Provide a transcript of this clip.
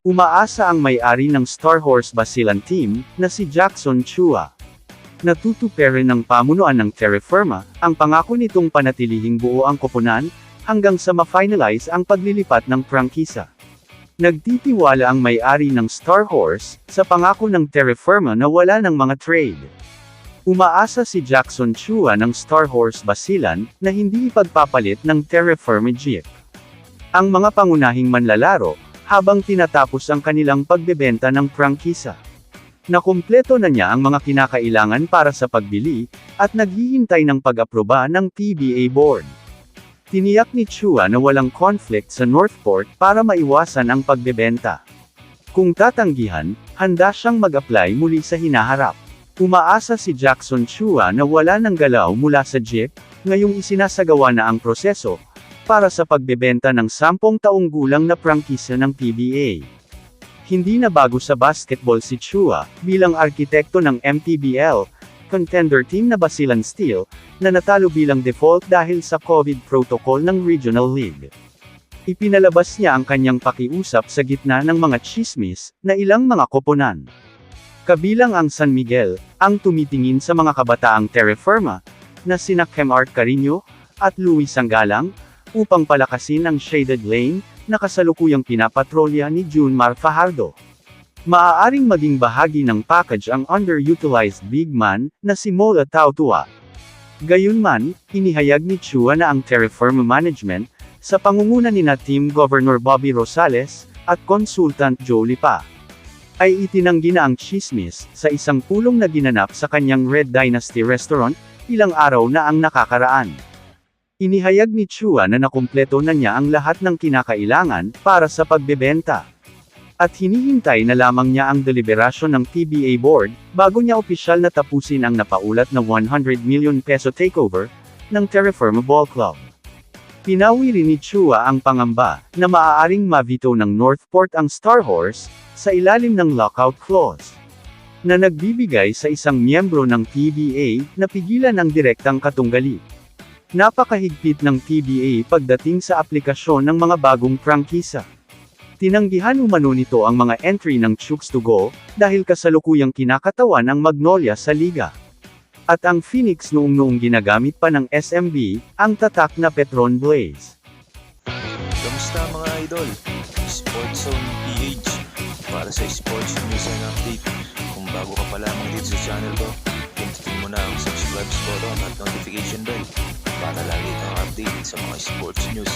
Umaasa ang may-ari ng Star Horse Basilan Team, na si Jackson Chua. Natutuparin ng pamunuan ng Terra Firma, ang pangako nitong panatilihing buo ang koponan, hanggang sa ma-finalize ang paglilipat ng prangkisa. Nagtitiwala ang may-ari ng Star Horse, sa pangako ng Terra Firma na wala ng mga trade. Umaasa si Jackson Chua ng Star Horse Basilan, na hindi ipagpapalit ng Terra Firma jeep ang mga pangunahing manlalaro, habang tinatapos ang kanilang pagbebenta ng prangkisa. Nakumpleto na niya ang mga kinakailangan para sa pagbili, at naghihintay ng pag-aproba ng PBA board. Tiniyak ni Chua na walang conflict sa Northport para maiwasan ang pagbebenta. Kung tatanggihan, handa siyang mag-apply muli sa hinaharap. Umaasa si Jackson Chua na wala ng galaw mula sa jeep, ngayong isinasagawa na ang proseso, para sa pagbebenta ng 10 taong gulang na prangkisa ng PBA. Hindi na bago sa basketball si Chua, bilang arkitekto ng MPBL, contender team na Basilan Steel, na natalo bilang default dahil sa COVID protocol ng Regional League. Ipinalabas niya ang kanyang pakiusap sa gitna ng mga tsismis, na ilang mga koponan. Kabilang ang San Miguel, ang tumitingin sa mga kabataang Terra Firma, na sina Kemart Carino, at Luis Sanggalang, upang palakasin ang shaded lane, na kasalukuyang pinapatrolya ni Junmar Fajardo. Maaaring maging bahagi ng package ang underutilized big man, na si Mola Tautua. Gayunman, inihayag ni Chua na ang Terra Firma Management, sa pangunguna ni Team Governor Bobby Rosales, at Consultant Joe Lipa, ay itinanggi na ang tsismis, sa isang pulong na ginanap sa kanyang Red Dynasty Restaurant, ilang araw na ang nakakaraan. Inihayag ni Chua na nakumpleto na niya ang lahat ng kinakailangan, para sa pagbebenta. At hinihintay na lamang niya ang deliberasyon ng PBA board, bago niya opisyal na tapusin ang napaulat na 100 million peso takeover, ng Terra Firma Ball Club. Pinawi rin ni Chua ang pangamba, na maaaring ma-veto ng Northport ang Star Horse, sa ilalim ng lockout clause, na nagbibigay sa isang miyembro ng PBA, na pigilan ang direktang katunggali. Napakahigpit ng PBA pagdating sa aplikasyon ng mga bagong prangkisa. Tinanggihan umano nito ang mga entry ng Chooks to Go, dahil kasalukuyang kinakatawan ang Magnolia sa liga. At ang Phoenix noong ginagamit pa ng SMB, ang tatak na Petron Blaze. Kamusta mga idol? Sports Zone PH, para sa sports news and update. Kung bago ka pa lamang dito sa channel ko, pindutin mo na ang subscribe button at notification bell, para lagi kang update sa mga sports news.